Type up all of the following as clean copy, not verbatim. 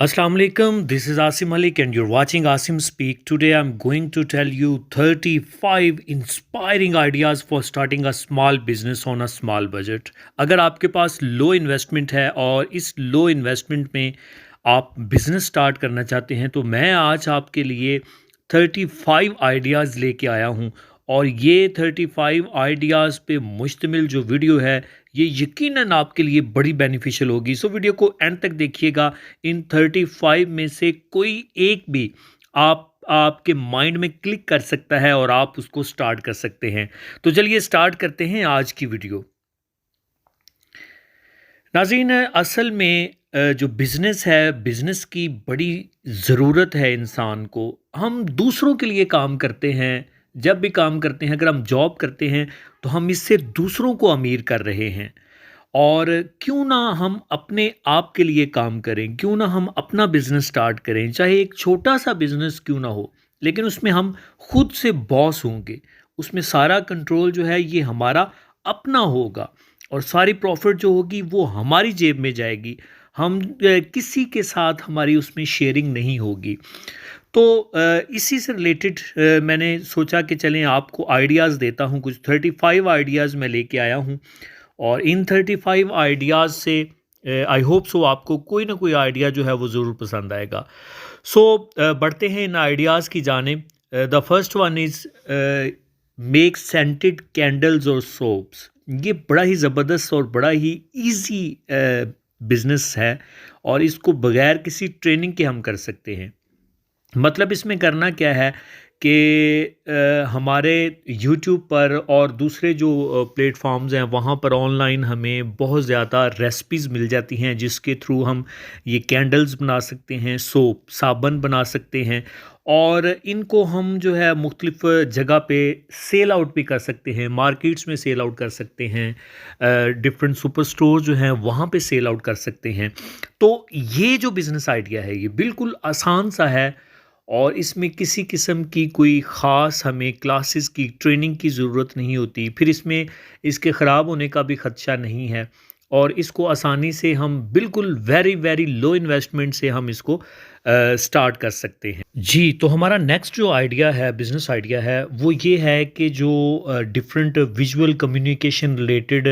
Assalamu alaikum. This is Asim Malik and you're watching Asim Speak. Today I'm going to tell you 35 inspiring ideas for starting a small business on a small budget. अगर आपके पास लो investment है और इस लो investment में आप business start करना चाहते हैं तो मैं आज आपके लिए 35 आइडियाज़ लेके आया हूँ। और ये 35 आइडियाज़ पे मुश्तमिल जो वीडियो है ये यकीनन आपके लिए बड़ी बेनिफिशियल होगी। सो वीडियो को एंड तक देखिएगा। इन 35 में से कोई एक भी आपके माइंड में क्लिक कर सकता है और आप उसको स्टार्ट कर सकते हैं। तो चलिए स्टार्ट करते हैं आज की वीडियो। नाज़रीन, असल में जो बिज़नेस है, बिज़नेस की बड़ी ज़रूरत है इंसान को। हम दूसरों के लिए काम करते हैं, जब भी काम करते हैं, अगर हम जॉब करते हैं तो हम इससे दूसरों को अमीर कर रहे हैं। और क्यों ना हम अपने आप के लिए काम करें, क्यों ना हम अपना बिज़नेस स्टार्ट करें, चाहे एक छोटा सा बिज़नेस क्यों ना हो, लेकिन उसमें हम खुद से बॉस होंगे। उसमें सारा कंट्रोल जो है ये हमारा अपना होगा और सारी प्रॉफिट जो होगी वो हमारी जेब में जाएगी। हम किसी के साथ हमारी उसमें शेयरिंग नहीं होगी। तो इसी से रिलेटेड मैंने सोचा कि चलें आपको आइडियाज़ देता हूँ। कुछ 35 आइडियाज़ मैं लेके आया हूँ और इन 35 आइडियाज़ से आई होप सो आपको कोई ना कोई आइडिया जो है वो ज़रूर पसंद आएगा। सो बढ़ते हैं इन आइडियाज़ की जानिब। The first one is make scented candles और सोप्स। ये बड़ा ही ज़बरदस्त और बड़ा ही इजी बिज़नेस है और इसको बगैर किसी ट्रेनिंग के हम कर सकते हैं। मतलब इसमें करना क्या है कि हमारे यूट्यूब पर और दूसरे जो प्लेटफॉर्म्स हैं वहाँ पर ऑनलाइन हमें बहुत ज़्यादा रेसिपीज़ मिल जाती हैं जिसके थ्रू हम ये कैंडल्स बना सकते हैं, सोप साबुन बना सकते हैं और इनको हम जो है मुख्तलिफ़ जगह पे सेल आउट भी कर सकते हैं। मार्केट्स में सेल आउट कर सकते हैं, डिफरेंट सुपर स्टोर जो हैं वहाँ पे सेल आउट कर सकते हैं। तो ये जो बिज़नेस आइडिया है ये बिल्कुल आसान सा है और इसमें किसी किस्म की कोई ख़ास हमें क्लासेस की ट्रेनिंग की ज़रूरत नहीं होती। फिर इसमें इसके ख़राब होने का भी ख़दशा नहीं है और इसको आसानी से हम बिल्कुल वेरी वेरी लो इन्वेस्टमेंट से हम इसको स्टार्ट कर सकते हैं। जी, तो हमारा नेक्स्ट जो आइडिया है, बिज़नेस आइडिया है, वो ये है कि जो डिफरेंट विजुअल कम्युनिकेशन रिलेटेड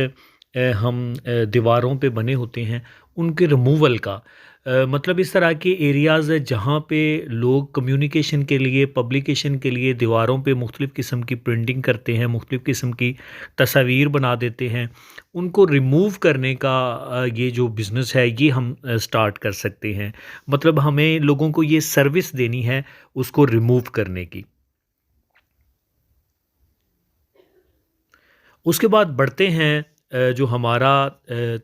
हम दीवारों पे बने होते हैं, उनके रिमूवल का। मतलब इस तरह के एरियाज़ है जहाँ पे लोग कम्युनिकेशन के लिए, पब्लिकेशन के लिए दीवारों पे मुख्तलिफ़ किस्म की प्रिंटिंग करते हैं, मुख्तलिफ़ किस्म की तस्वीर बना देते हैं। उनको रिमूव करने का ये जो बिज़नेस है ये हम स्टार्ट कर सकते हैं। मतलब हमें लोगों को ये सर्विस देनी है उसको रिमूव करने की। उसके बाद बढ़ते हैं जो हमारा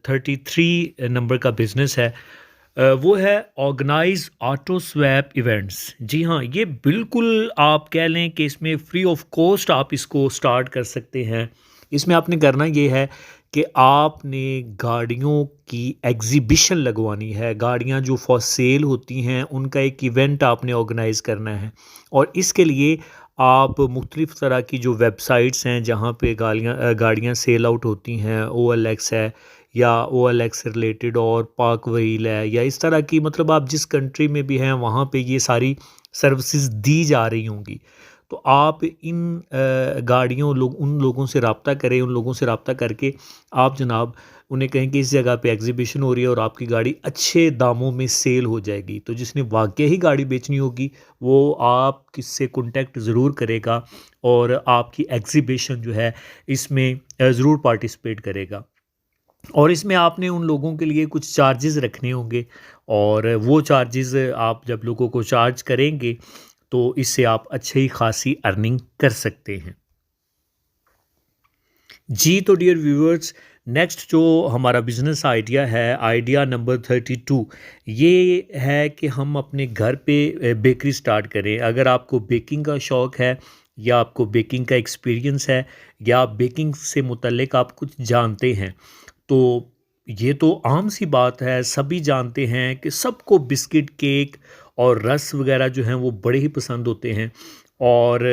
33 नंबर का बिज़नेस है, वो है ऑर्गेनाइज ऑटो स्वैप इवेंट्स। जी हाँ, ये बिल्कुल आप कह लें कि इसमें फ्री ऑफ कॉस्ट आप इसको स्टार्ट कर सकते हैं। इसमें आपने करना ये है कि आपने गाड़ियों की एग्ज़िबिशन लगवानी है। गाड़ियाँ जो फॉर सेल होती हैं उनका एक इवेंट आपने ऑर्गेनाइज़ करना है और इसके लिए आप मुख्तलिफ़ तरह की जो वेबसाइट्स हैं जहाँ पे गाड़ियाँ सेल आउट होती हैं, OLX है या OLX से रिलेटेड और पार्क व्हील है या इस तरह की, मतलब आप जिस कंट्री में भी हैं वहाँ पे ये सारी सर्विसेज दी जा रही होंगी। तो आप इन उन लोगों से रब्ता करें, उन लोगों से रब्ता करके आप जनाब उन्हें कहें कि इस जगह पे एग्ज़िबिशन हो रही है और आपकी गाड़ी अच्छे दामों में सेल हो जाएगी। तो जिसने वाक़ई ही गाड़ी बेचनी होगी वो आप किससे कॉन्टैक्ट ज़रूर करेगा और आपकी एग्ज़िबिशन जो है इसमें ज़रूर पार्टिसिपेट करेगा। और इसमें आपने उन लोगों के लिए कुछ चार्जेस रखने होंगे और वो चार्जेस आप जब लोगों को चार्ज करेंगे तो इससे आप अच्छी खासी अर्निंग कर सकते हैं। जी, तो डियर व्यूअर्स, नेक्स्ट जो हमारा बिज़नेस आइडिया है, आइडिया नंबर 32, ये है कि हम अपने घर पे बेकरी स्टार्ट करें। अगर आपको बेकिंग का शौक़ है या आपको बेकिंग का एक्सपीरियंस है या बेकिंग से मुतल्लिक आप कुछ जानते हैं, तो ये तो आम सी बात है। सभी जानते हैं कि सबको बिस्किट, केक और रस वग़ैरह जो हैं वो बड़े ही पसंद होते हैं और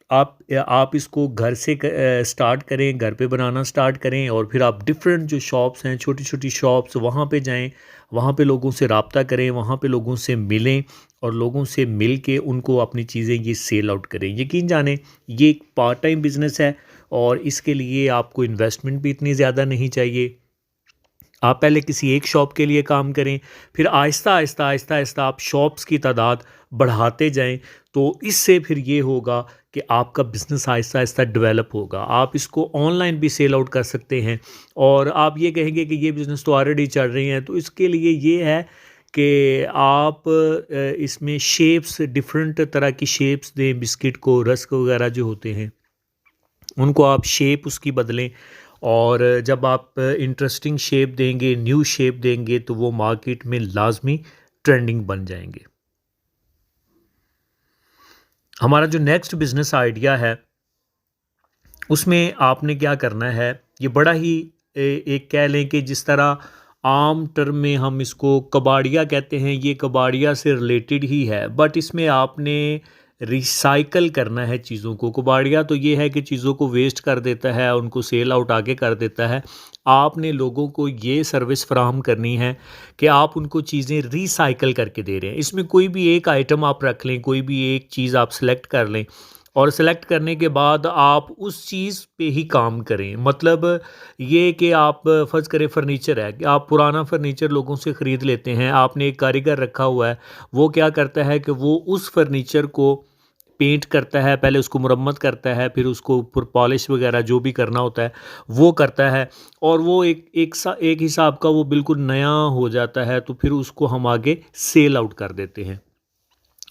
आप इसको घर से स्टार्ट करें, घर पे बनाना स्टार्ट करें और फिर आप डिफरेंट जो शॉप्स हैं, छोटी-छोटी शॉप्स, वहाँ पे जाएँ। वहाँ पे लोगों से राब्ता करें, वहाँ पे लोगों से मिलें और लोगों से मिल के उनको अपनी चीज़ें ये सेल आउट करें। यकीन जानें ये एक पार्ट टाइम बिज़नेस है और इसके लिए आपको इन्वेस्टमेंट भी इतनी ज़्यादा नहीं चाहिए। आप पहले किसी एक शॉप के लिए काम करें, फिर आहिस्ता-आहिस्ता आप शॉप्स की तादाद बढ़ाते जाएँ, तो इससे फिर ये होगा कि आपका बिज़नेस आहिस्ता-आहिस्ता डेवलप होगा। आप इसको ऑनलाइन भी सेल आउट कर सकते हैं और आप ये कहेंगे कि ये बिज़नेस तो ऑलरेडी चल रही हैं, तो इसके लिए ये है कि आप इसमें शेप्स डिफ़रेंट तरह की शेप्स दें बिस्किट को, रस्क वगैरह जो होते हैं, उनको आप शेप उसकी बदलें और जब आप इंटरेस्टिंग शेप देंगे, न्यू शेप देंगे तो वो मार्केट में लाज़मी ट्रेंडिंग बन जाएँगे। हमारा जो नेक्स्ट बिज़नेस आइडिया है, उसमें आपने क्या करना है, ये बड़ा ही एक कह लें कि जिस तरह आम टर्म में हम इसको कबाड़िया कहते हैं, ये कबाड़िया से रिलेटेड ही है, बट इसमें आपने रिसाइकल करना है चीज़ों को। कबाड़िया तो ये है कि चीज़ों को वेस्ट कर देता है, उनको सेल आउट आगे कर देता है। आपने लोगों को ये सर्विस फ़राहम करनी है कि आप उनको चीज़ें रिसाइकल करके दे रहे हैं। इसमें कोई भी एक आइटम आप रख लें, कोई भी एक चीज़ आप सेलेक्ट कर लें और सेलेक्ट करने के बाद आप उस चीज़ पे ही काम करें। मतलब ये कि आप फ़र्ज़ करें फ़र्नीचर है कि आप पुराना फ़र्नीचर लोगों से ख़रीद लेते हैं, आपने एक कारीगर रखा हुआ है, वो क्या करता है कि वो उस फ़र्नीचर को पेंट करता है, पहले उसको मुरम्मत करता है, फिर उसको ऊपर पॉलिश वग़ैरह जो भी करना होता है, वो करता है और वो एक हिसाब का वो बिल्कुल नया हो जाता है, तो फिर उसको हम आगे सेल आउट कर देते हैं।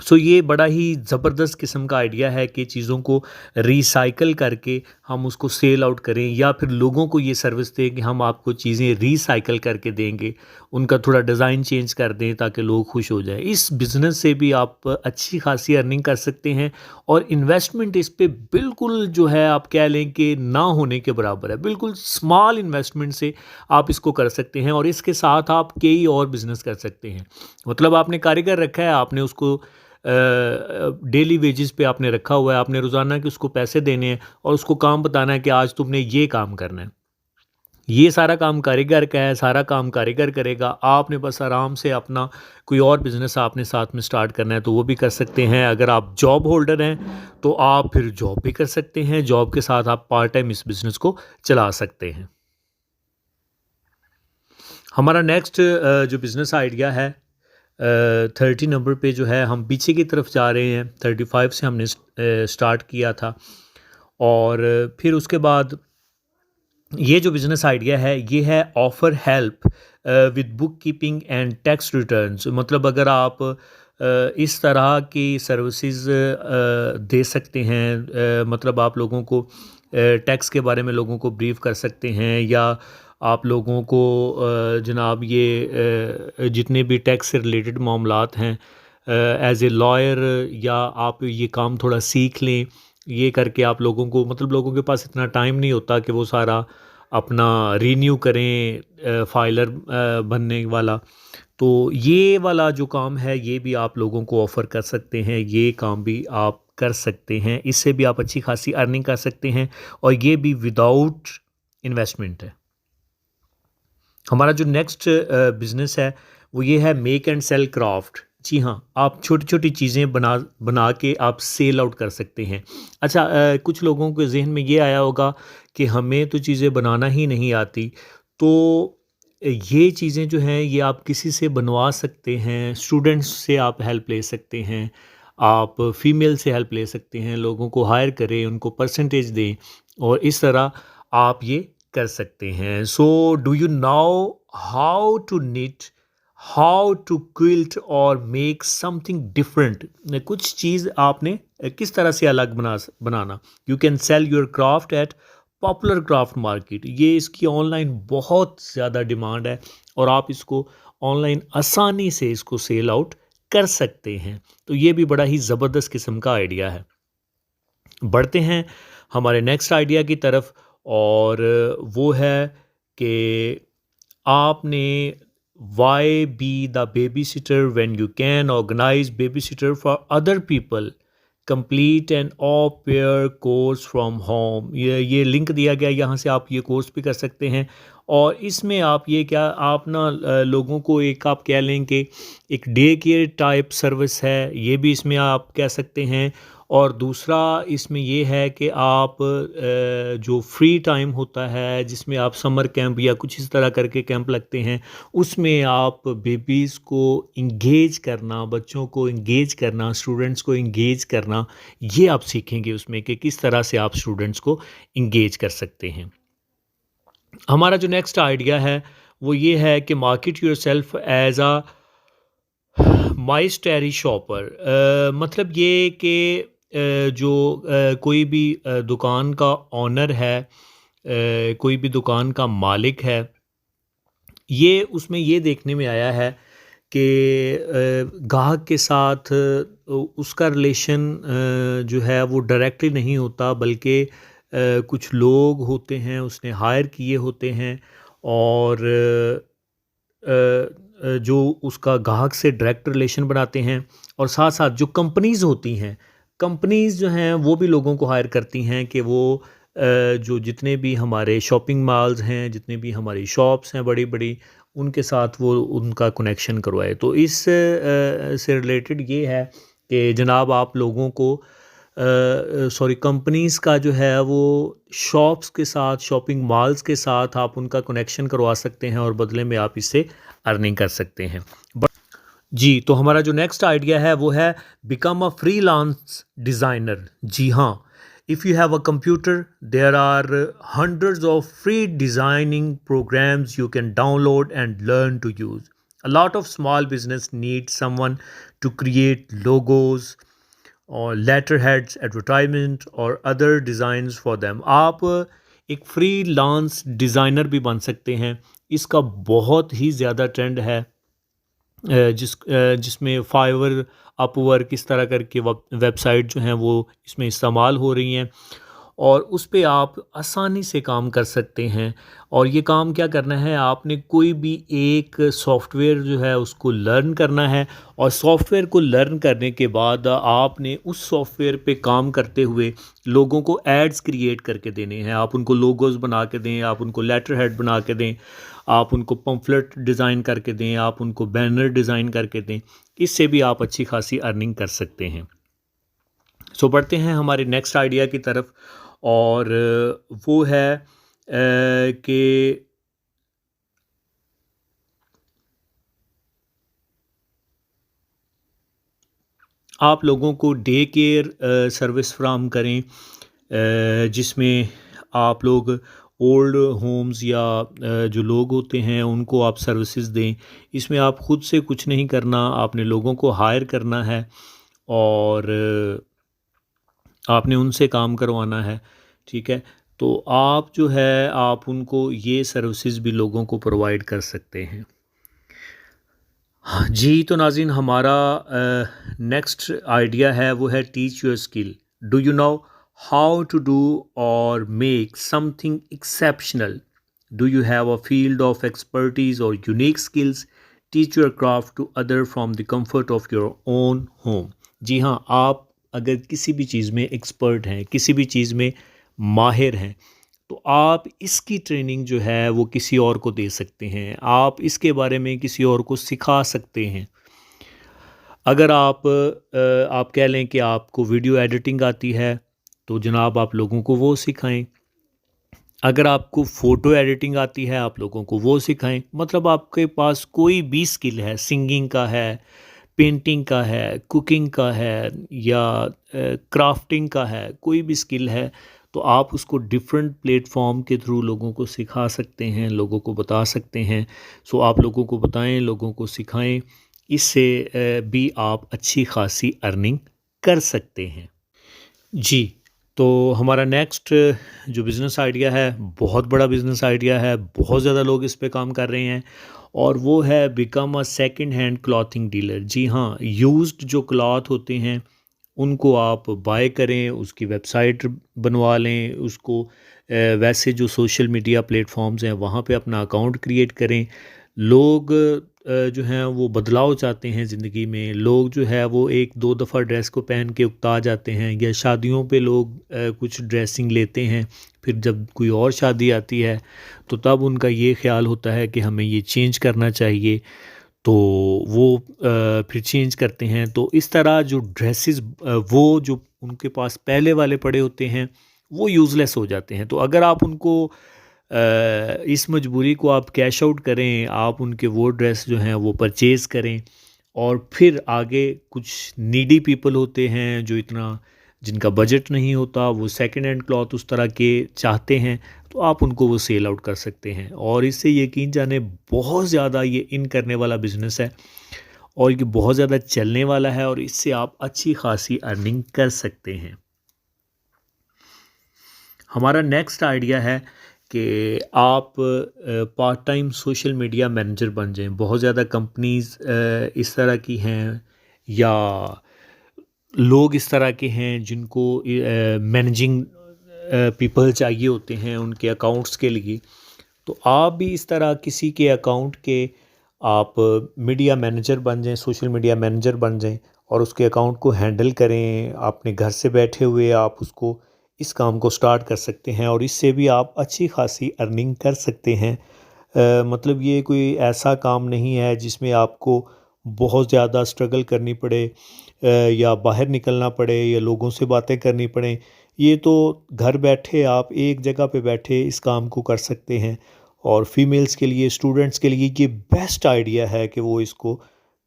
सो ये बड़ा ही ज़बरदस्त किस्म का आइडिया है कि चीज़ों को रिसाइकल करके हम उसको सेल आउट करें या फिर लोगों को ये सर्विस दें कि हम आपको चीज़ें रिसाइकल करके देंगे, उनका थोड़ा डिज़ाइन चेंज कर दें ताकि लोग खुश हो जाएँ। इस बिज़नेस से भी आप अच्छी खासी अर्निंग कर सकते हैं और इन्वेस्टमेंट इस पे बिल्कुल जो है आप कह लें कि ना होने के बराबर है। बिल्कुल स्मॉल इन्वेस्टमेंट से आप इसको कर सकते हैं और इसके साथ आप कई और बिज़नेस कर सकते हैं। मतलब आपने कारीगर रखा है, आपने उसको डेली वेजेस पे आपने रखा हुआ है, आपने रोज़ाना के उसको पैसे देने हैं और उसको काम बताना है कि आज तुमने ये काम करना है। ये सारा काम कारीगर का है, सारा काम कारीगर करेगा। आपने बस आराम से अपना कोई और बिज़नेस आपने साथ में स्टार्ट करना है तो वो भी कर सकते हैं। अगर आप जॉब होल्डर हैं, तो आप फिर जॉब भी कर सकते हैं। जॉब के साथ आप पार्ट टाइम इस बिज़नेस को चला सकते हैं। हमारा नेक्स्ट जो बिज़नेस आइडिया है 30 नंबर पे जो है हम पीछे की तरफ जा रहे हैं 35 से हमने स्टार्ट किया था और फिर उसके बाद ये जो बिज़नेस आइडिया है ये है offer help with book keeping and tax returns मतलब अगर आप इस तरह की सर्विसेज दे सकते हैं मतलब आप लोगों को टैक्स के बारे में लोगों को ब्रीफ कर सकते हैं या आप लोगों को जनाब ये जितने भी टैक्स से रिलेटेड मामलात हैं एज ए लॉयर या आप ये काम थोड़ा सीख लें ये करके आप लोगों को मतलब लोगों के पास इतना टाइम नहीं होता कि वो सारा अपना रीन्यू करें फाइलर बनने वाला तो ये वाला जो काम है ये भी आप लोगों को ऑफ़र कर सकते हैं ये काम भी आप कर सकते हैं इससे भी आप अच्छी खासी अर्निंग कर सकते हैं और ये भी विदाउट इन्वेस्टमेंट है। हमारा जो नेक्स्ट बिज़नेस है वो ये है मेक एंड सेल क्राफ्ट। जी हाँ, आप छोटी-छोटी चीज़ें बना बना के आप सेल आउट कर सकते हैं। अच्छा कुछ लोगों के ज़हन में ये आया होगा कि हमें तो चीज़ें बनाना ही नहीं आती, तो ये चीज़ें जो हैं ये आप किसी से बनवा सकते हैं, स्टूडेंट्स से आप हेल्प ले सकते हैं, आप फीमेल से हेल्प ले सकते हैं, लोगों को हायर करें, उनको परसेंटेज दें और इस तरह आप ये कर सकते हैं। So do you know how to knit, how to quilt और मेक समथिंग डिफरेंट। कुछ चीज़ आपने किस तरह से अलग बनाना। You can sell your craft at popular craft market. ये इसकी ऑनलाइन बहुत ज़्यादा डिमांड है और आप इसको ऑनलाइन आसानी से इसको सेल आउट कर सकते हैं। तो ये भी बड़ा ही ज़बरदस्त किस्म का आइडिया है। बढ़ते हैं हमारे नेक्स्ट आइडिया की तरफ और वो है कि आपने why be the babysitter when you can organise babysitter for other people complete an au pair course from home, ये लिंक दिया गया, यहाँ से आप ये कोर्स भी कर सकते हैं। और इसमें आप ये क्या आप ना लोगों को एक आप कह लें कि एक डे केयर टाइप सर्विस है, ये भी इसमें आप कह सकते हैं। और दूसरा इसमें ये है कि आप जो फ्री टाइम होता है जिसमें आप समर कैंप या कुछ इस तरह करके कैंप लगते हैं, उसमें आप बेबीज़ को इंगेज करना, बच्चों को इंगेज करना, स्टूडेंट्स को इंगेज करना, ये आप सीखेंगे उसमें कि किस तरह से आप स्टूडेंट्स को इंगेज कर सकते हैं। हमारा जो नेक्स्ट आइडिया है वो ये है कि market yourself as a mystery shopper. मतलब ये कि जो कोई भी दुकान का ओनर है, कोई भी दुकान का मालिक है, ये उसमें ये देखने में आया है कि ग्राहक के साथ उसका रिलेशन जो है वो डायरेक्टली नहीं होता, बल्कि कुछ लोग होते हैं उसने हायर किए होते हैं, और जो उसका ग्राहक से डायरेक्ट रिलेशन बनाते हैं। और साथ साथ जो कंपनीज़ होती हैं, कंपनीज़ जो हैं वो भी लोगों को हायर करती हैं कि वो जो जितने भी हमारे शॉपिंग मॉल्स हैं, जितने भी हमारी शॉप्स हैं बड़ी बड़ी, उनके साथ वो उनका कनेक्शन करवाए। तो इस से रिलेटेड ये है कि जनाब आप लोगों को सॉरी कंपनीज़ का जो है वो शॉप्स के साथ, शॉपिंग मॉल्स के साथ आप उनका कनेक्शन करवा सकते हैं और बदले में आप इससे अर्निंग कर सकते हैं। बट जी, तो हमारा जो नेक्स्ट आइडिया है वो है बिकम अ फ्रीलांस डिज़ाइनर। जी हाँ, if you have a computer there are hundreds of free designing programs you can download and learn to use. A lot of small business needs someone to create logos और letterheads, advertisement और other designs for them। आप एक freelance designer भी बन सकते हैं। इसका बहुत ही ज़्यादा ट्रेंड है, जिसमें फाइवर, अपवर्क इस तरह करके वेबसाइट जो हैं वो इसमें इस्तेमाल हो रही हैं, और उस पे आप आसानी से काम कर सकते हैं। और ये काम क्या करना है, आपने कोई भी एक सॉफ्टवेयर जो है उसको लर्न करना है, और सॉफ्टवेयर को लर्न करने के बाद आपने उस सॉफ्टवेयर पे काम करते हुए लोगों को एड्स क्रिएट करके देने हैं। आप उनको लोगोस बना के दें, आप उनको लेटर हेड बना के दें, आप उनको पम्फलेट डिज़ाइन करके दें, आप उनको बैनर डिज़ाइन करके दें। इससे भी आप अच्छी खासी अर्निंग कर सकते हैं। सो बढ़ते हैं हमारे नेक्स्ट आइडिया की तरफ, और वो है कि आप लोगों को डे केयर सर्विस फ्राहम करें, जिसमें आप लोग ओल्ड होम्स या जो लोग होते हैं उनको आप सर्विसेज दें। इसमें आप ख़ुद से कुछ नहीं करना, आपने लोगों को हायर करना है, और आपने उनसे काम करवाना है। ठीक है, तो आप जो है आप उनको ये सर्विसेज भी लोगों को प्रोवाइड कर सकते हैं। हाँ जी, तो नाज़रीन हमारा नेक्स्ट आइडिया है वो है teach your skill. Do you know how to do और make something exceptional? Do you have a field of expertise और unique skills? Teach your craft to other from the comfort of your own home. जी हाँ, आप अगर किसी भी चीज़ में expert हैं, किसी भी चीज़ में माहिर हैं, तो आप इसकी ट्रेनिंग जो है वो किसी और को दे सकते हैं, आप इसके बारे में किसी और को सिखा सकते हैं। अगर आप कह लें कि आपको वीडियो एडिटिंग आती है, तो जनाब आप लोगों को वो सिखाएं। अगर आपको फ़ोटो एडिटिंग आती है, आप लोगों को वो सिखाएं। मतलब आपके पास कोई भी स्किल है, सिंगिंग का है, पेंटिंग का है, कुकिंग का है, या क्राफ्टिंग का है, कोई भी स्किल है, तो आप उसको डिफरेंट प्लेटफॉर्म के थ्रू लोगों को सिखा सकते हैं, लोगों को बता सकते हैं। सो आप लोगों को बताएं, लोगों को सिखाएं, इससे भी आप अच्छी खासी अर्निंग कर सकते हैं। जी, तो हमारा नेक्स्ट जो बिज़नेस आइडिया है, बहुत बड़ा बिज़नेस आइडिया है, बहुत ज़्यादा लोग इस पे काम कर रहे हैं, और वो है become a second hand clothing dealer. जी हाँ, यूज्ड जो क्लॉथ होते हैं उनको आप बाय करें, उसकी वेबसाइट बनवा लें, उसको वैसे जो सोशल मीडिया प्लेटफॉर्म्स हैं वहाँ पे अपना अकाउंट क्रिएट करें। लोग जो हैं वो बदलाव चाहते हैं ज़िंदगी में। लोग जो है वो 1-2 दफ़ा ड्रेस को पहन के उकता जाते हैं, या शादियों पे लोग कुछ ड्रेसिंग लेते हैं, फिर जब कोई और शादी आती है तो तब उनका ये ख़्याल होता है कि हमें ये चेंज करना चाहिए, तो वो फिर चेंज करते हैं। तो इस तरह जो ड्रेसेस वो जो उनके पास पहले वाले पड़े होते हैं वो यूज़लेस हो जाते हैं। तो अगर आप उनको इस मजबूरी को आप कैश आउट करें, आप उनके वो ड्रेस जो हैं वो परचेज़ करें, और फिर आगे कुछ नीडी पीपल होते हैं जो इतना जिनका बजट नहीं होता, वो सेकंड हैंड क्लॉथ उस तरह के चाहते हैं, तो आप उनको वो सेल आउट कर सकते हैं। और इससे यकीन जाने बहुत ज़्यादा ये इन करने वाला बिज़नेस है, और ये बहुत ज़्यादा चलने वाला है, और इससे आप अच्छी खासी अर्निंग कर सकते हैं। हमारा नेक्स्ट आइडिया है कि आप part time social media manager बन जाएं। बहुत ज़्यादा कंपनीज़ इस तरह की हैं, या लोग इस तरह के हैं जिनको मैनेजिंग पीपल चाहिए होते हैं उनके अकाउंट्स के लिए। तो आप भी इस तरह किसी के अकाउंट के आप मीडिया मैनेजर बन जाएं, सोशल मीडिया मैनेजर बन जाएं, और उसके अकाउंट को हैंडल करें। अपने घर से बैठे हुए आप उसको इस काम को स्टार्ट कर सकते हैं, और इससे भी आप अच्छी खासी अर्निंग कर सकते हैं। मतलब ये कोई ऐसा काम नहीं है जिसमें आपको बहुत ज़्यादा स्ट्रगल करनी पड़े, या बाहर निकलना पड़े, या लोगों से बातें करनी पड़ें। ये तो घर बैठे आप एक जगह पे बैठे इस काम को कर सकते हैं, और फीमेल्स के लिए, स्टूडेंट्स के लिए ये बेस्ट आइडिया है कि वो इसको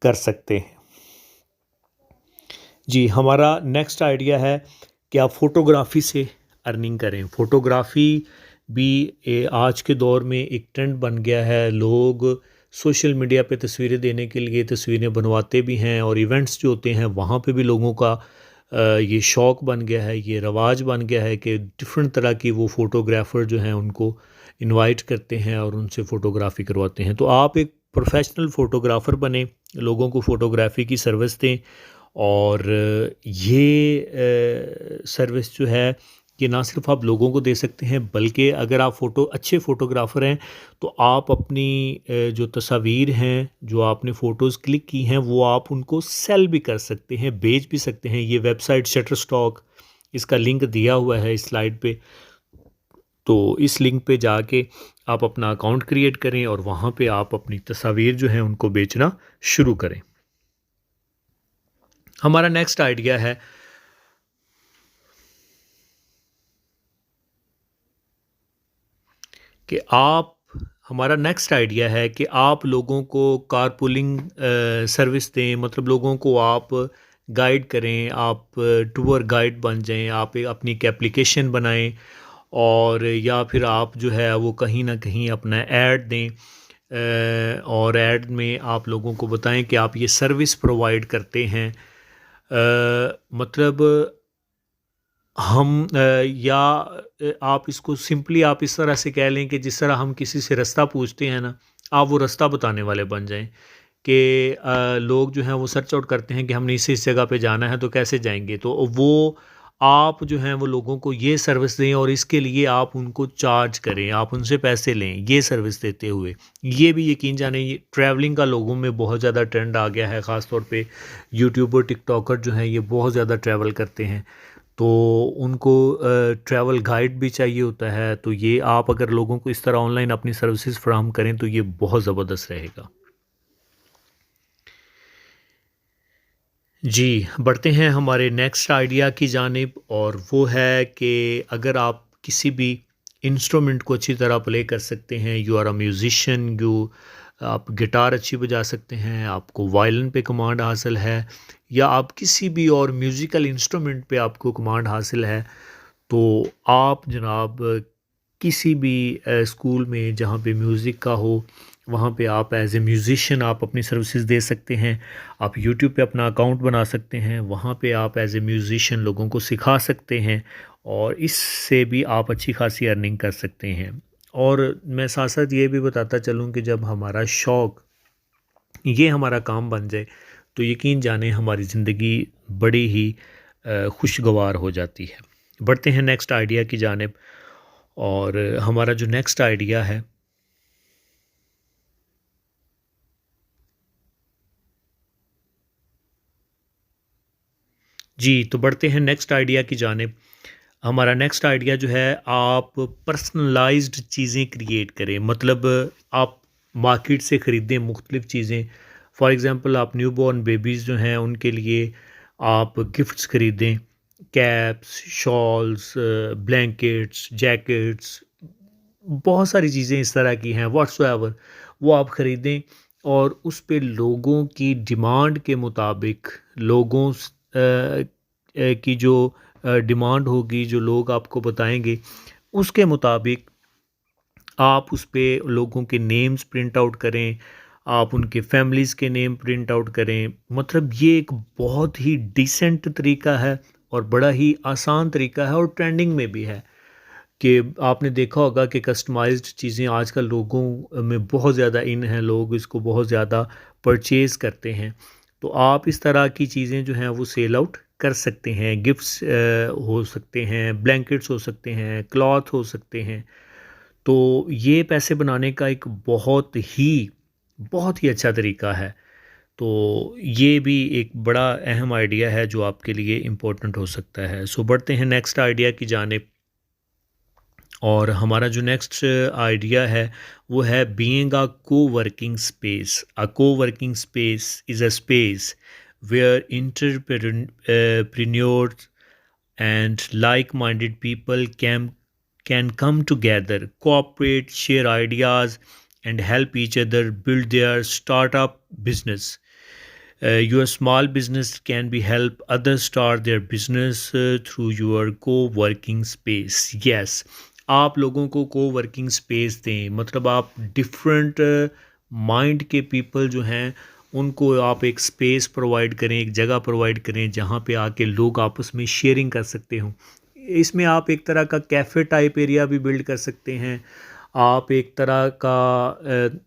कर सकते हैं। जी, हमारा नेक्स्ट आइडिया है कि आप फ़ोटोग्राफ़ी से अर्निंग करें। फ़ोटोग्राफ़ी भी आज के दौर में एक ट्रेंड बन गया है। लोग सोशल मीडिया पे तस्वीरें देने के लिए तस्वीरें बनवाते भी हैं, और इवेंट्स जो होते हैं वहाँ पे भी लोगों का ये शौक़ बन गया है, ये रवाज बन गया है कि डिफरेंट तरह की वो फ़ोटोग्राफ़र जो हैं उनको इनवाइट करते हैं और उनसे फ़ोटोग्राफ़ी करवाते हैं। तो आप एक प्रोफ़ेशनल फ़ोटोग्राफ़र बनें, लोगों को फ़ोटोग्राफ़ी की सर्विस दें, और ये सर्विस जो है कि ना सिर्फ आप लोगों को दे सकते हैं, बल्कि अगर आप अच्छे फ़ोटोग्राफ़र हैं तो आप अपनी जो तस्वीर हैं, जो आपने फ़ोटोज़ क्लिक की हैं, वो आप उनको सेल भी कर सकते हैं, बेच भी सकते हैं। ये वेबसाइट शटरस्टॉक, इसका लिंक दिया हुआ है इस स्लाइड पे। तो इस लिंक पे जाके आप अपना अकाउंट क्रिएट करें, और वहाँ पे आप अपनी तस्वीर जो हैं उनको बेचना शुरू करें। हमारा नेक्स्ट आइडिया है कि आप हमारा नेक्स्ट आइडिया है कि आप लोगों को कारपूलिंग सर्विस दें। मतलब लोगों को आप गाइड करें, आप टूर गाइड बन जाएं, आप अपनी एक एप्लीकेशन बनाएं, और या फिर आप जो है वो कहीं ना कहीं अपना ऐड दें, और ऐड में आप लोगों को बताएं कि आप ये सर्विस प्रोवाइड करते हैं। मतलब हम या आप इसको सिंपली आप इस तरह से कह लें कि जिस तरह हम किसी से रास्ता पूछते हैं ना, आप वो रास्ता बताने वाले बन जाएं कि लोग जो हैं वो सर्च आउट करते हैं कि हमने इस जगह पे जाना है तो कैसे जाएंगे, तो वो आप जो हैं वो लोगों को ये सर्विस दें, और इसके लिए आप उनको चार्ज करें, आप उनसे पैसे लें ये सर्विस देते हुए। ये भी यकीन जाने ये ट्रैवलिंग का लोगों में बहुत ज़्यादा ट्रेंड आ गया है, ख़ास तौर पे यूट्यूबर, टिकटॉकर जो हैं ये बहुत ज़्यादा ट्रैवल करते हैं, तो उनको ट्रैवल गाइड भी चाहिए होता है। तो ये आप अगर लोगों को इस तरह ऑनलाइन अपनी सर्विसेज फराहम करें तो ये बहुत ज़बरदस्त रहेगा। जी, बढ़ते हैं हमारे नेक्स्ट आइडिया की जानिब, और वो है कि अगर आप किसी भी इंस्ट्रूमेंट को अच्छी तरह प्ले कर सकते हैं, यू आर अ म्यूज़िशियन, आप गिटार अच्छी बजा सकते हैं, आपको वायलिन पे कमांड हासिल है, या आप किसी भी और म्यूज़िकल इंस्ट्रूमेंट पे आपको कमांड हासिल है, तो आप जनाब किसी भी स्कूल में जहाँ पे म्यूज़िक का हो, वहाँ पे आप एज़ ए म्यूज़िशियन आप अपनी सर्विसेज दे सकते हैं। आप यूट्यूब पे अपना अकाउंट बना सकते हैं, वहाँ पे आप एज़ ए म्यूज़िशियन लोगों को सिखा सकते हैं, और इससे भी आप अच्छी खासी अर्निंग कर सकते हैं। और मैं साथ साथ ये भी बताता चलूँ कि जब हमारा शौक़ ये हमारा काम बन जाए तो यकीन जाने हमारी ज़िंदगी बड़ी ही खुशगवार हो जाती है। बढ़ते हैं नेक्स्ट आइडिया की जानिब, और हमारा जो नेक्स्ट आइडिया है जी, तो बढ़ते हैं नेक्स्ट आइडिया की जानिब। हमारा नेक्स्ट आइडिया जो है, आप पर्सनलाइज़्ड चीज़ें क्रिएट करें। मतलब आप मार्केट से ख़रीदें मुख्तलिफ़ चीज़ें। फॉर एग्ज़ाम्पल आप न्यूबॉर्न बेबीज़ जो हैं उनके लिए आप गिफ्ट्स ख़रीदें, कैप्स, शॉल्स, ब्लैंकेट्स, जैकेट्स, बहुत सारी चीज़ें इस तरह की हैं व्हाट्सोएवर, वो आप ख़रीदें और उस पे लोगों की डिमांड के मुताबिक की जो डिमांड होगी, जो लोग आपको बताएँगे, उसके मुताबिक आप उस पे लोगों के नेम्स प्रिंट आउट करें, आप उनके फैमिलीज़ के नेम प्रिंट आउट करें। मतलब ये एक बहुत ही डिसेंट तरीका है और बड़ा ही आसान तरीका है और ट्रेंडिंग में भी है। कि आपने देखा होगा कि कस्टमाइज्ड चीज़ें आजकल लोगों में बहुत ज़्यादा इन हैं, लोग इसको बहुत ज़्यादा परचेज़ करते हैं। तो आप इस तरह की चीज़ें जो हैं वो सेल आउट कर सकते हैं। गिफ्ट्स हो सकते हैं, ब्लैंकेट्स हो सकते हैं, क्लॉथ हो सकते हैं। तो ये पैसे बनाने का एक बहुत ही अच्छा तरीका है। तो ये भी एक बड़ा अहम आइडिया है जो आपके लिए इम्पोर्टेंट हो सकता है। सो बढ़ते हैं नेक्स्ट आइडिया की जानिब। और हमारा जो नेक्स्ट आइडिया है वो है being a coworking space. A coworking space is a space where entrepreneurs and like-minded people can come together, cooperate, share ideas, and help each other build their startup business. Your small business can be help others start their business through your co-working space. Yes, आप लोगों को co-working space दें। मतलब आप different mind के people जो हैं उनको आप एक स्पेस प्रोवाइड करें, एक जगह प्रोवाइड करें जहाँ पे आके लोग आपस में शेयरिंग कर सकते हों। इसमें आप एक तरह का कैफ़े टाइप एरिया भी बिल्ड कर सकते हैं। आप एक तरह का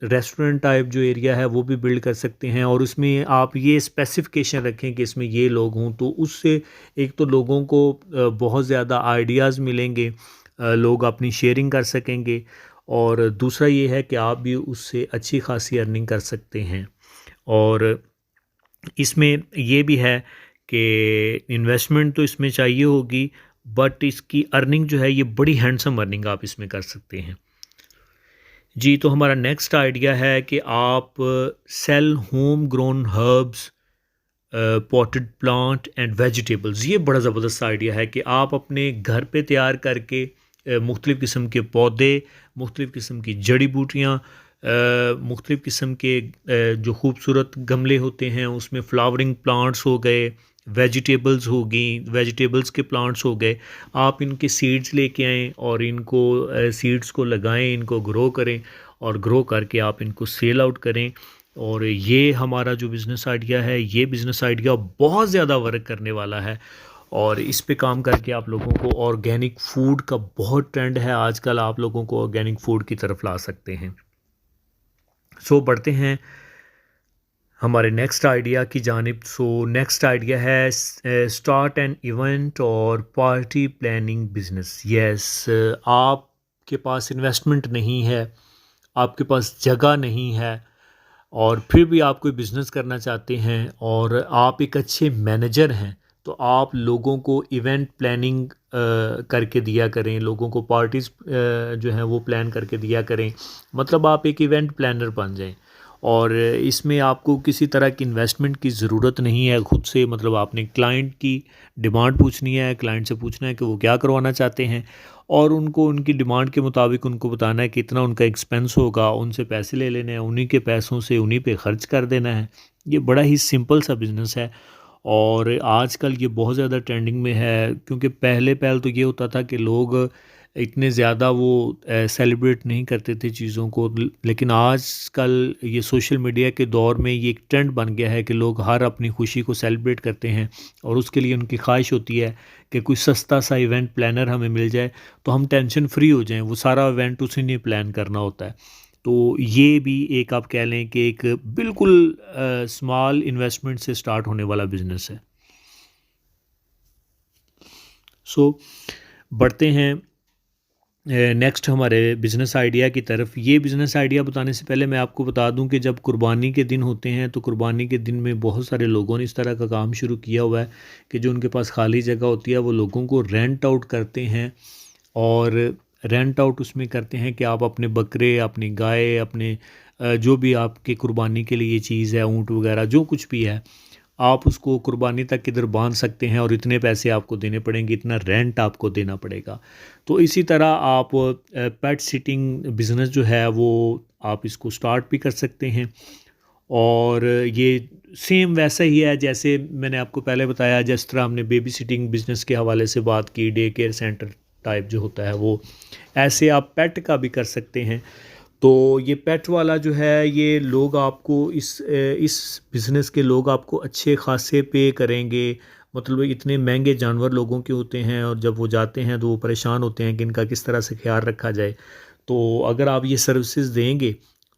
रेस्टोरेंट टाइप जो एरिया है वो भी बिल्ड कर सकते हैं और उसमें आप ये स्पेसिफ़िकेशन रखें कि इसमें ये लोग हों, तो उससे एक तो लोगों को बहुत ज़्यादा आइडियाज़ मिलेंगे, लोग अपनी शेयरिंग कर सकेंगे और दूसरा ये है कि आप भी उससे अच्छी खासी अर्निंग कर सकते हैं। और इसमें ये भी है कि इन्वेस्टमेंट तो इसमें चाहिए होगी, बट इसकी अर्निंग जो है ये बड़ी हैंडसम अर्निंग आप इसमें कर सकते हैं। जी, तो हमारा नेक्स्ट आइडिया है कि आप sell home grown herbs, potted plant and vegetables. ये बड़ा ज़बरदस्त आइडिया है कि आप अपने घर पे तैयार करके मुख्तलिफ़ किस्म के पौधे, मुख्तलिफ़ किस्म की जड़ी बूटियाँ, मुख्तलिफ़ किस्म के जो खूबसूरत गमले होते हैं उसमें फ्लावरिंग प्लांट्स हो गए, वेजिटेबल्स होगी, वेजिटेबल्स के प्लांट्स हो गए। आप इनके सीड्स लेके आएँ और इनको सीड्स को लगाएँ, इनको ग्रो करें और ग्रो करके आप इनको सेल आउट करें। और ये हमारा जो बिज़नेस आइडिया है, ये बिज़नेस आइडिया बहुत ज़्यादा वर्क करने वाला है और इस पे काम करके आप लोगों को ऑर्गेनिक फ़ूड का बहुत ट्रेंड है आजकल, आप लोगों को ऑर्गेनिक फ़ूड की तरफ ला सकते हैं। सो बढ़ते हैं हमारे नेक्स्ट आइडिया की जानिब। सो नेक्स्ट आइडिया है स्टार्ट एन इवेंट और पार्टी प्लानिंग बिजनेस। यस, आपके पास इन्वेस्टमेंट नहीं है, आपके पास जगह नहीं है और फिर भी आप कोई बिज़नेस करना चाहते हैं और आप एक अच्छे मैनेजर हैं, तो आप लोगों को इवेंट प्लानिंग करके दिया करें, लोगों को पार्टीज़ जो हैं वो प्लान करके दिया करें। मतलब आप एक इवेंट प्लानर बन जाएं और इसमें आपको किसी तरह की इन्वेस्टमेंट की ज़रूरत नहीं है खुद से। मतलब आपने क्लाइंट की डिमांड पूछनी है, क्लाइंट से पूछना है कि वो क्या करवाना चाहते हैं और उनको उनकी डिमांड के मुताबिक उनको बताना है कि इतना उनका एक्सपेंस होगा, उनसे पैसे ले लेने हैं, उन्हीं के पैसों से उन्हीं पे ख़र्च कर देना है। ये बड़ा ही सिंपल सा बिज़नेस है और आजकल ये बहुत ज़्यादा ट्रेंडिंग में है, क्योंकि पहले तो ये होता था कि लोग इतने ज़्यादा वो सेलिब्रेट नहीं करते थे चीज़ों को, लेकिन आजकल ये सोशल मीडिया के दौर में ये एक ट्रेंड बन गया है कि लोग हर अपनी खुशी को सेलिब्रेट करते हैं और उसके लिए उनकी ख्वाहिश होती है कि कोई सस्ता सा इवेंट प्लानर हमें मिल जाए तो हम टेंशन फ्री हो जाएं। वो सारा इवेंट उसी ने प्लान करना होता है। तो ये भी एक आप कह लें कि एक बिल्कुल स्मॉल इन्वेस्टमेंट से स्टार्ट होने वाला बिज़नेस है। सो बढ़ते हैं नेक्स्ट हमारे बिज़नेस आइडिया की तरफ। ये बिज़नेस आइडिया बताने से पहले मैं आपको बता दूं कि जब कुर्बानी के दिन होते हैं तो कुर्बानी के दिन में बहुत सारे लोगों ने इस तरह का काम शुरू किया हुआ है कि जो उनके पास खाली जगह होती है वो लोगों को रेंट आउट करते हैं। और रेंट आउट उसमें करते हैं कि आप अपने बकरे, अपनी गाय, अपने जो भी आपके कुर्बानी के लिए चीज़ है, ऊँट वगैरह जो कुछ भी है, आप उसको कुर्बानी तक किधर बांध सकते हैं और इतने पैसे आपको देने पड़ेंगे, इतना रेंट आपको देना पड़ेगा। तो इसी तरह आप पेट सिटिंग बिज़नेस जो है वो आप इसको स्टार्ट भी कर सकते हैं। और ये सेम वैसा ही है जैसे मैंने आपको पहले बताया, जिस तरह हमने बेबी सिटिंग बिज़नेस के हवाले से बात की, डे केयर सेंटर टाइप जो होता है वो, ऐसे आप पेट का भी कर सकते हैं। तो ये पेट वाला जो है, ये लोग आपको इस बिज़नेस के लोग आपको अच्छे खासे पे करेंगे। मतलब इतने महंगे जानवर लोगों के होते हैं और जब वो जाते हैं तो वो परेशान होते हैं कि इनका किस तरह से ख्याल रखा जाए। तो अगर आप ये सर्विसेज देंगे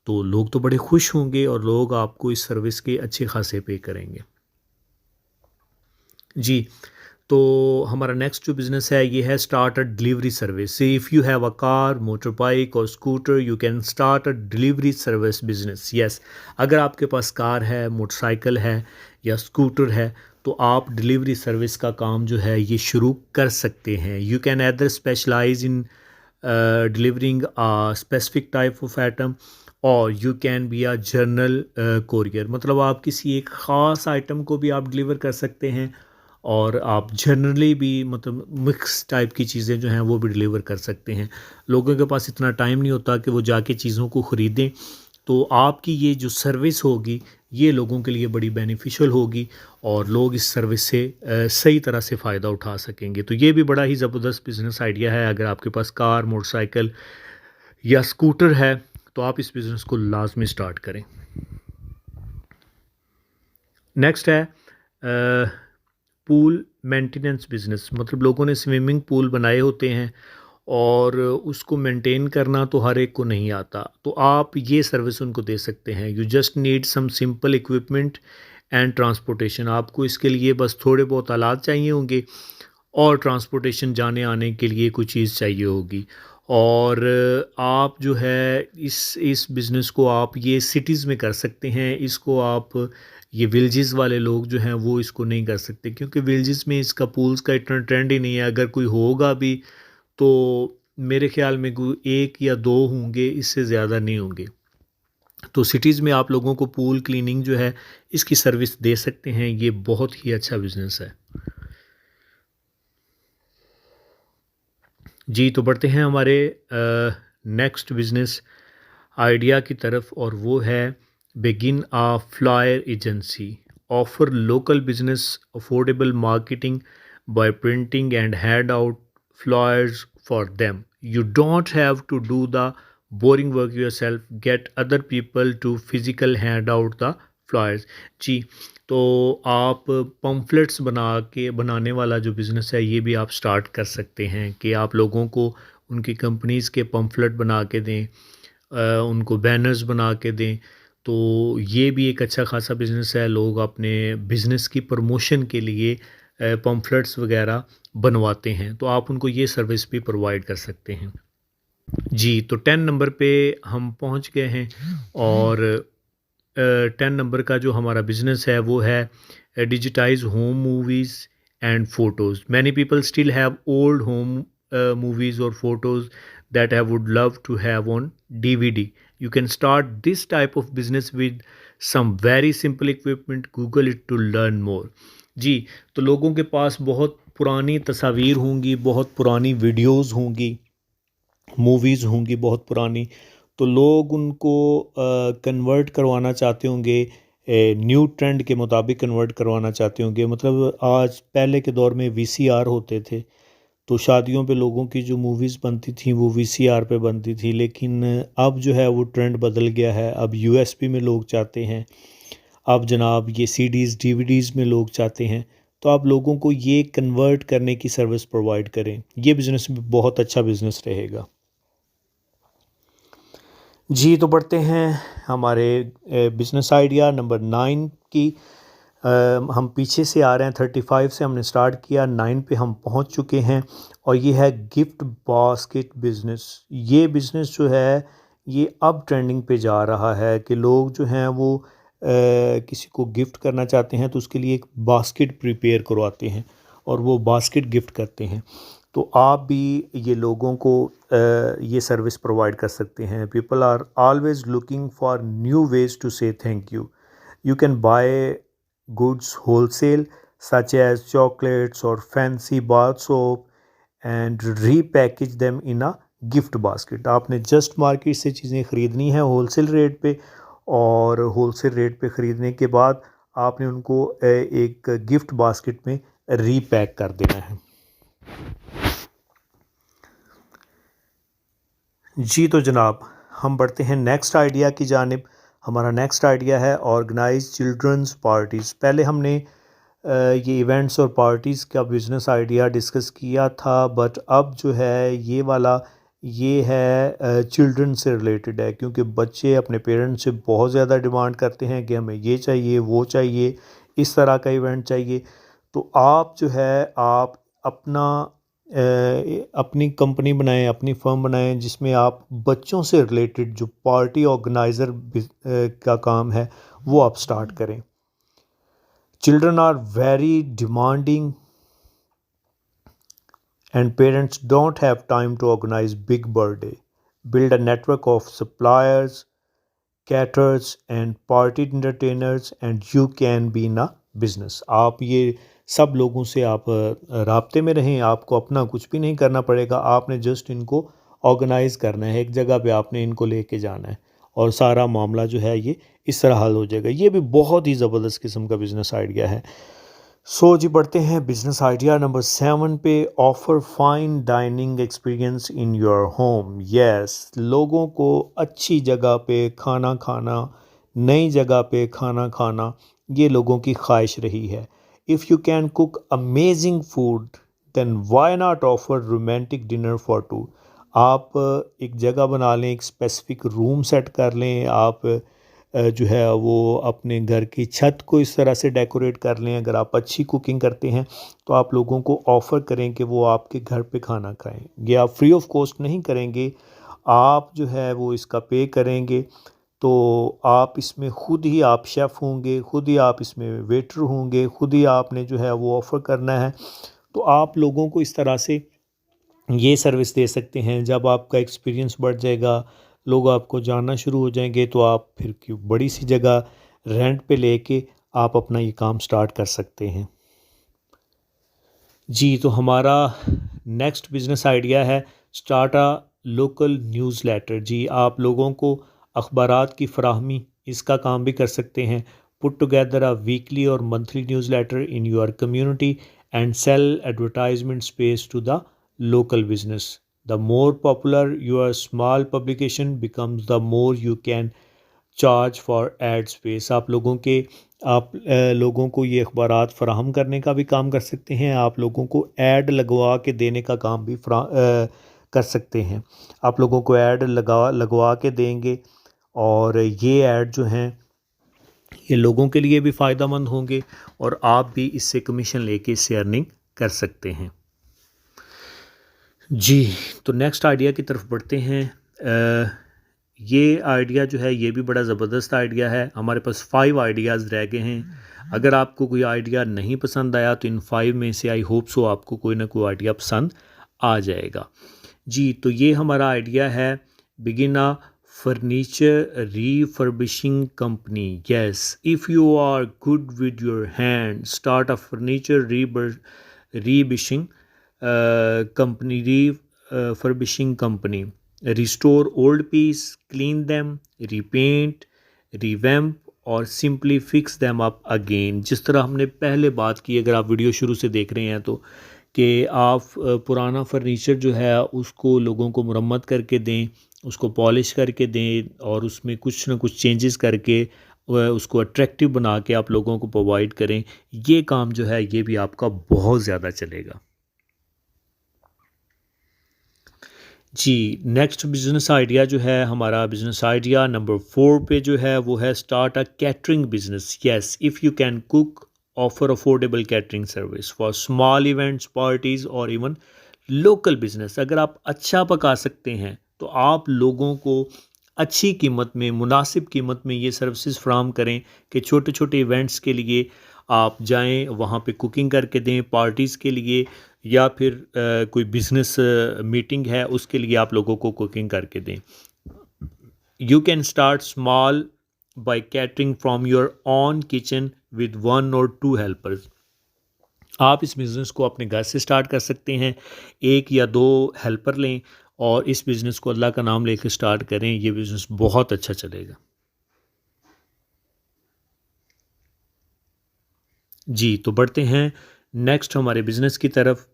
तो लोग तो बड़े खुश होंगे और लोग आपको इस सर्विस के अच्छे खासे पे करेंगे। जी, तो हमारा नेक्स्ट जो बिज़नेस है ये है start a delivery service. If you have a car, motor bike और scooter, you can start a delivery service business. Yes, अगर आपके पास कार है, मोटरसाइकिल है या स्कूटर है तो आप डिलीवरी सर्विस का काम जो है ये शुरू कर सकते हैं। You can either specialise in delivering a specific type of item और you can be a general courier. मतलब आप किसी एक ख़ास आइटम को भी आप डिलीवर कर सकते हैं और आप जनरली भी मतलब मिक्स टाइप की चीज़ें जो हैं वो भी डिलीवर कर सकते हैं। लोगों के पास इतना टाइम नहीं होता कि वो जाके चीज़ों को ख़रीदें। तो आपकी ये जो सर्विस होगी ये लोगों के लिए बड़ी बेनिफिशियल होगी और लोग इस सर्विस से सही तरह से फ़ायदा उठा सकेंगे। तो ये भी बड़ा ही ज़बरदस्त बिज़नेस आइडिया है। अगर आपके पास कार, मोटरसाइकिल या स्कूटर है तो आप इस बिज़नेस को लाजमी स्टार्ट करें। नेक्स्ट है पूल मेंटेनेंस बिज़नेस। मतलब लोगों ने स्विमिंग पूल बनाए होते हैं और उसको मेंटेन करना तो हर एक को नहीं आता, तो आप ये सर्विस उनको दे सकते हैं। You just need some simple equipment and transportation. आपको इसके लिए बस थोड़े बहुत आलात चाहिए होंगे और ट्रांसपोर्टेशन जाने आने के लिए कुछ चीज़ चाहिए होगी। और आप जो है इस बिज़नेस को आप ये सिटीज़ में कर सकते हैं। इसको आप ये विलेजेस वाले लोग जो हैं वो इसको नहीं कर सकते क्योंकि विलेजेस में इसका पूल्स का इतना ट्रेंड ही नहीं है। अगर कोई होगा भी तो मेरे ख़्याल में कोई 1 या 2 होंगे, इससे ज़्यादा नहीं होंगे। तो सिटीज़ में आप लोगों को पूल क्लीनिंग जो है इसकी सर्विस दे सकते हैं। ये बहुत ही अच्छा बिज़नेस है। जी, तो बढ़ते हैं हमारे नेक्स्ट बिज़नेस आइडिया की तरफ और वो है begin a flyer agency. Offer local business affordable marketing bye printing and hand out flyers for them. You don't have to do the boring work yourself. Get other people to physical hand out the flyers. जी, तो आप pamphlets बनाने वाला जो business है ये भी आप start कर सकते हैं कि आप लोगों को उनकी कंपनीज़ के पम्फलेट बना के दें, उनको बैनर्स बना के दें। तो ये भी एक अच्छा खासा बिज़नेस है। लोग अपने बिज़नेस की प्रमोशन के लिए पम्फलेट्स वगैरह बनवाते हैं, तो आप उनको ये सर्विस भी प्रोवाइड कर सकते हैं। जी, तो 10 नंबर पे हम पहुंच गए हैं और 10 नंबर का जो हमारा बिज़नेस है वो है digitise home movies and photos. Many people still have old home movies और photos that I would love to have on DVD. You can start this type of business with some very simple equipment. Google it to learn more. जी, तो लोगों के पास बहुत पुरानी तस्वीर होंगी, बहुत पुरानी वीडियोस होंगी, मूवीज़ होंगी बहुत पुरानी, तो लोग उनको कन्वर्ट करवाना चाहते होंगे, न्यू ट्रेंड के मुताबिक कन्वर्ट करवाना चाहते होंगे। मतलब आज पहले के दौर में वीसीआर होते थे, तो शादियों पे लोगों की जो मूवीज़ बनती थी वो वीसीआर पे बनती थी, लेकिन अब जो है वो ट्रेंड बदल गया है। अब यूएसबी में लोग चाहते हैं, अब जनाब ये सीडीज़ डीवीडीज़ में लोग चाहते हैं। तो आप लोगों को ये कन्वर्ट करने की सर्विस प्रोवाइड करें, ये बिज़नेस भी बहुत अच्छा बिज़नेस रहेगा। जी, तो बढ़ते हैं हमारे बिज़नेस आइडिया नंबर 9 की हम पीछे से आ रहे हैं, 35 से हमने स्टार्ट किया, 9 पे हम पहुंच चुके हैं और ये है गिफ्ट बास्केट बिज़नेस। ये बिज़नेस जो है ये अब ट्रेंडिंग पे जा रहा है कि लोग जो हैं वो किसी को गिफ्ट करना चाहते हैं तो उसके लिए एक बास्केट प्रिपेयर करवाते हैं और वो बास्केट गिफ्ट करते हैं। तो आप भी ये लोगों को ये सर्विस प्रोवाइड कर सकते हैं। People are always looking for new ways to say thank you. You can buy goods wholesale such as chocolates or fancy bath soap and repackage them in a gift basket। आपने just market से चीज़ें ख़रीदनी है wholesale rate पे और wholesale rate पे ख़रीदने के बाद आपने उनको एक गिफ्ट बास्केट में रीपैक कर देना है। जी तो जनाब हम बढ़ते हैं नेक्स्ट आइडिया की जानिब। हमारा नेक्स्ट आइडिया है ऑर्गेनाइज चिल्ड्रंस पार्टीज़। पहले हमने ये इवेंट्स और पार्टीज़ का बिज़नेस आइडिया डिस्कस किया था, बट अब जो है ये वाला ये है चिल्ड्रन से रिलेटेड है, क्योंकि बच्चे अपने पेरेंट्स से बहुत ज़्यादा डिमांड करते हैं कि हमें ये चाहिए वो चाहिए, इस तरह का इवेंट चाहिए। तो आप जो है आप अपना अपनी कंपनी बनाएं, अपनी फर्म बनाएं जिसमें आप बच्चों से रिलेटेड जो पार्टी ऑर्गेनाइज़र का काम है वो आप स्टार्ट करें। Children are very demanding and parents don't have time to organize big birthday. Build a network of suppliers, caterers and party entertainers and you can be in a business। आप ये सब लोगों से आप राब्ते में रहें, आपको अपना कुछ भी नहीं करना पड़ेगा, आपने जस्ट इनको ऑर्गेनाइज़ करना है, एक जगह पे आपने इनको लेके जाना है और सारा मामला जो है ये इस तरह हल हो जाएगा। ये भी बहुत ही ज़बरदस्त किस्म का बिज़नेस आइडिया है। सो जी बढ़ते हैं बिज़नेस आइडिया नंबर 7 पे। Offer fine dining experience in your home. Yes, लोगों को अच्छी जगह पे खाना खाना, नई जगह पे खाना खाना ये लोगों की ख्वाहिश रही है। If you can cook amazing food then why not offer romantic dinner for two. आप एक जगह बना लें, एक स्पेसिफिक रूम सेट कर लें, आप जो है वो अपने घर की छत को इस तरह से डेकोरेट कर लें। अगर आप अच्छी कुकिंग करते हैं तो आप लोगों को ऑफ़र करें कि वो आपके घर पे खाना खाएं। ये आप फ्री ऑफ कॉस्ट नहीं करेंगे, आप जो है वो इसका पे करेंगे। तो आप इसमें ख़ुद ही आप शेफ़ होंगे, ख़ुद ही आप इसमें वेटर होंगे, ख़ुद ही आपने जो है वो ऑफ़र करना है। तो आप लोगों को इस तरह से ये सर्विस दे सकते हैं। जब आपका एक्सपीरियंस बढ़ जाएगा, लोग आपको जानना शुरू हो जाएंगे, तो आप फिर क्यों बड़ी सी जगह रेंट पे लेके आप अपना ये काम स्टार्ट कर सकते हैं। जी तो हमारा नेक्स्ट बिज़नेस आइडिया है स्टार्ट अ लोकल न्यूज़लेटर। जी आप लोगों को अखबारात की फ़राहमी इसका काम भी कर सकते हैं। पुट टुगेदर अ वीकली और monthly newsletter in your community and sell advertisement space to the local business। The more popular your small publication becomes, the more you can charge for ad space। आप लोगों को ये अखबारात फ़राहम करने का भी काम कर सकते हैं, आप लोगों को ऐड लगवा के देने का काम भी कर सकते हैं। आप लोगों को ऐड लगवा के देंगे और ये ऐड जो हैं ये लोगों के लिए भी फ़ायदेमंद होंगे और आप भी इससे कमीशन लेके इससे अर्निंग कर सकते हैं। जी तो नेक्स्ट आइडिया की तरफ बढ़ते हैं। ये आइडिया जो है ये भी बड़ा ज़बरदस्त आइडिया है। हमारे पास 5 आइडियाज़ रह गए हैं। अगर आपको कोई आइडिया नहीं पसंद आया तो इन 5 में से आई होप सो आपको कोई ना कोई आइडिया पसंद आ जाएगा। जी तो ये हमारा आइडिया है begin a furniture refurbishing company. Yes, if you are good with your hand start a furniture refurbishing company, refurbishing company। Restore old piece, clean them, repaint, revamp और simply fix them up again। जिस तरह हमने पहले बात की, अगर आप video शुरू से देख रहे हैं तो कि आप पुराना फर्नीचर जो है उसको लोगों को मुरम्मत करके दें, उसको पॉलिश करके दें और उसमें कुछ ना कुछ चेंजेस करके उसको अट्रैक्टिव बना के आप लोगों को प्रोवाइड करें। ये काम जो है ये भी आपका बहुत ज़्यादा चलेगा। जी नेक्स्ट बिज़नेस आइडिया जो है हमारा बिज़नेस आइडिया नंबर 4 पे जो है वो है start a catering business. Yes, if you can cook offer affordable catering service for small events, parties और even local business। अगर आप अच्छा पका सकते हैं तो आप लोगों को अच्छी कीमत में, मुनासिब कीमत में ये सर्विसेज फ्राहम करें कि छोटे छोटे इवेंट्स के लिए आप जाएं, वहाँ पे कुकिंग करके दें, पार्टीज़ के लिए या फिर कोई बिज़नेस मीटिंग है उसके लिए आप लोगों को कुकिंग करके दें। You can start small by catering from your own kitchen with 1 or 2 helpers। आप इस बिज़नेस को अपने घर से स्टार्ट कर सकते हैं, 1 या 2 हेल्पर लें और इस बिज़नेस को अल्लाह का नाम लेकर स्टार्ट करें। ये बिज़नेस बहुत अच्छा चलेगा। जी, तो बढ़ते हैं नेक्स्ट हमारे बिज़नेस की तरफ।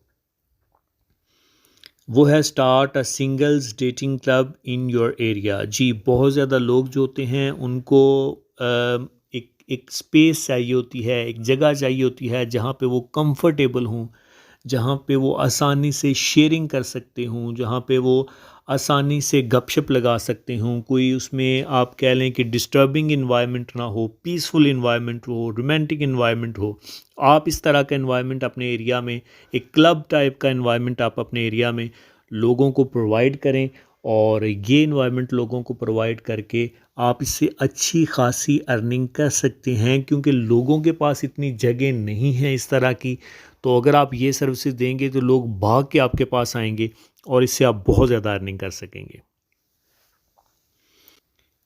वो है start a singles dating club in your area. जी, बहुत ज़्यादा लोग जो होते हैं उनको एक एक स्पेस चाहिए होती है, एक जगह चाहिए होती है जहाँ पे वो कंफर्टेबल हों, जहाँ पे वो आसानी से शेयरिंग कर सकते हों, जहाँ पे वो आसानी से गपशप लगा सकते हों। कोई उसमें आप कह लें कि डिस्टर्बिंग इन्वायरमेंट ना हो, पीसफुल इन्वायरमेंट हो, रोमांटिक इन्वायरमेंट हो। आप इस तरह का इन्वायरमेंट अपने एरिया में, एक क्लब टाइप का इन्वायरमेंट आप अपने एरिया में लोगों को प्रोवाइड करें और ये इन्वायरमेंट लोगों को प्रोवाइड करके आप इससे अच्छी खासी अर्निंग कर सकते हैं, क्योंकि लोगों के पास इतनी जगह नहीं है इस तरह की। तो अगर आप ये सर्विसेज देंगे तो लोग भाग के आपके पास आएंगे और इससे आप बहुत ज़्यादा अर्निंग कर सकेंगे।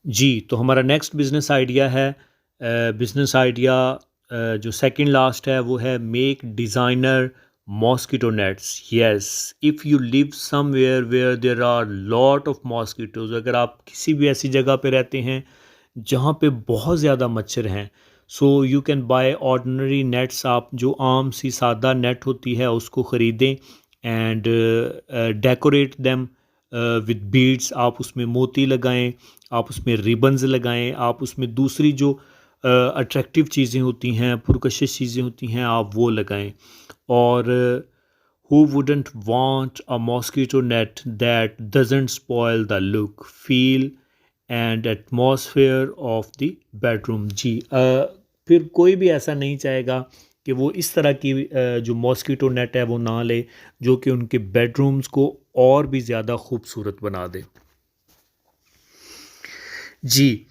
जी, तो हमारा नेक्स्ट बिज़नेस आइडिया है, बिज़नेस आइडिया जो सेकंड लास्ट है वो है make designer mosquito nets. Yes, if you live somewhere where there are lot of mosquitoes, अगर आप किसी भी ऐसी जगह पे रहते हैं जहाँ पे बहुत ज़्यादा मच्छर हैं, so you can by ordinary nets. आप जो आम सी सादा नेट होती है उसको ख़रीदें and decorate them with beads. आप उसमें मोती लगाएं, आप उसमें रिबन्स लगाएं, आप उसमें दूसरी जो अट्रैक्टिव चीज़ें होती हैं, पुरकशिश चीज़ें होती हैं, आप वो लगाएं। और who wouldn't want a mosquito net that doesn't spoil the look, feel and atmosphere of the bedroom। जी, फिर कोई भी ऐसा नहीं चाहेगा कि वो इस तरह की जो मॉस्किटो नेट है वो ना ले, जो कि उनके बेडरूम्स को और भी ज़्यादा खूबसूरत बना दे। जी,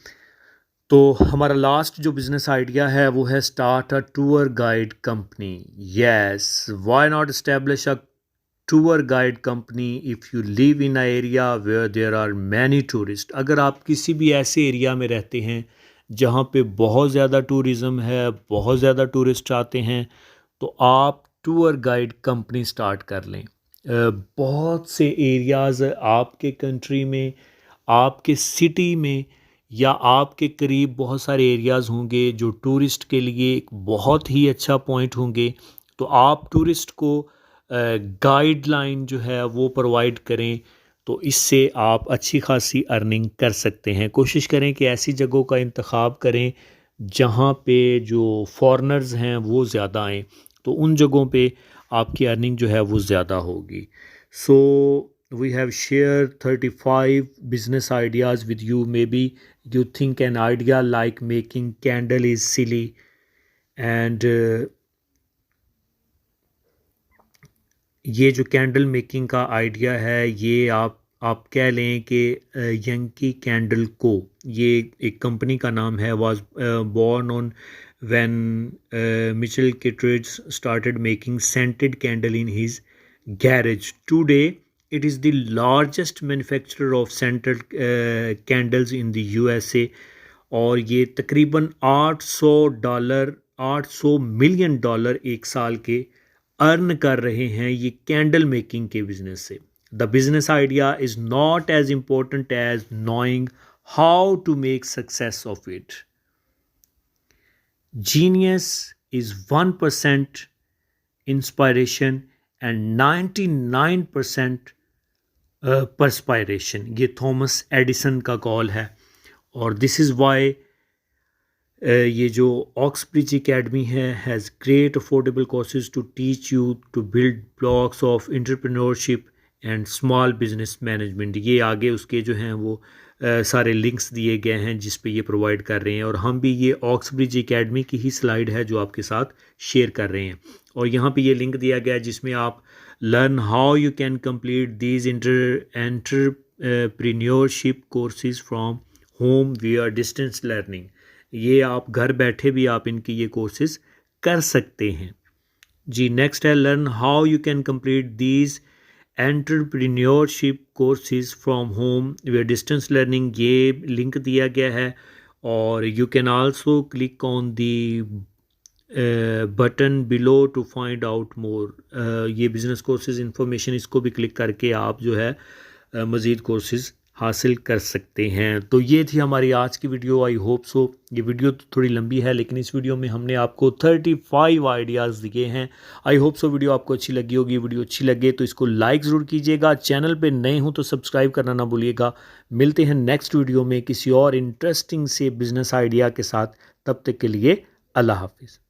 तो हमारा लास्ट जो बिज़नेस आइडिया है वो है start a tour guide company. Yes, why not establish a tour guide company if you live in a area where there are many tourist. अगर आप किसी भी ऐसे एरिया में रहते हैं जहाँ पे बहुत ज़्यादा टूरिज़म है, बहुत ज़्यादा टूरिस्ट आते हैं, तो आप टूर गाइड कंपनी स्टार्ट कर लें। बहुत से एरियाज़ आपके कंट्री में, आपके सिटी में या आपके करीब बहुत सारे एरियाज़ होंगे जो टूरिस्ट के लिए एक बहुत ही अच्छा पॉइंट होंगे। तो आप टूरिस्ट को गाइडलाइन जो है वो प्रोवाइड करें, तो इससे आप अच्छी खासी अर्निंग कर सकते हैं। कोशिश करें कि ऐसी जगहों का इंतखाब करें जहाँ पे जो फॉरेनर्स हैं वो ज़्यादा आएँ, तो उन जगहों पे आपकी अर्निंग जो है वो ज़्यादा होगी। So we have share 35 business ideas with you। Maybe you think an idea like making candle is silly, and ये जो कैंडल मेकिंग का आइडिया है ये आप कह लें कि यंकी कैंडल को, ये एक कंपनी का नाम है, was born on when Mitchell Kittredge started making scented candle in his garage। Today it is the largest manufacturer of scented candles in the USA। और ये तकरीबन $800 $800 मिलियन एक साल के अर्न कर रहे हैं ये कैंडल मेकिंग के बिजनेस से। The business idea is not as important as knowing how to make success of it. Genius is 1% inspiration and 99% perspiration. ये थॉमस एडिसन का कॉल है। और दिस इज़ वाई ये जो ऑक्सब्रिज एकेडमी है has great affordable courses to teach you to build blocks of entrepreneurship and small business management. ये आगे उसके जो हैं वो सारे लिंक्स दिए गए हैं जिस पे ये प्रोवाइड कर रहे हैं, और हम भी ये ऑक्सब्रिज एकेडमी की ही स्लाइड है जो आपके साथ शेयर कर रहे हैं। और यहाँ पे ये लिंक दिया गया है जिसमें आप learn how you can complete these entrepreneurship courses from home via distance learning. ये आप घर बैठे भी आप इनकी ये कोर्सेज कर सकते हैं जी। नेक्स्ट है learn how you can complete these entrepreneurship courses from home via distance learning, ये लिंक दिया गया है। और you can also click on the button below to find out more, ये बिज़नेस कोर्सेज इंफॉर्मेशन, इसको भी क्लिक करके आप जो है मज़ीद कोर्सेज हासिल कर सकते हैं। तो ये थी हमारी आज की वीडियो। आई होप सो, ये वीडियो तो थोड़ी लंबी है लेकिन इस वीडियो में हमने आपको 35 आइडियाज़ दिए हैं। आई होप सो वीडियो आपको अच्छी लगी होगी। वीडियो अच्छी लगे तो इसको लाइक ज़रूर कीजिएगा, चैनल पे नए हो तो सब्सक्राइब करना ना भूलिएगा। मिलते हैं नेक्स्ट वीडियो में किसी और इंटरेस्टिंग से बिज़नेस आइडिया के साथ। तब तक के लिए अल्लाह हाफिज़।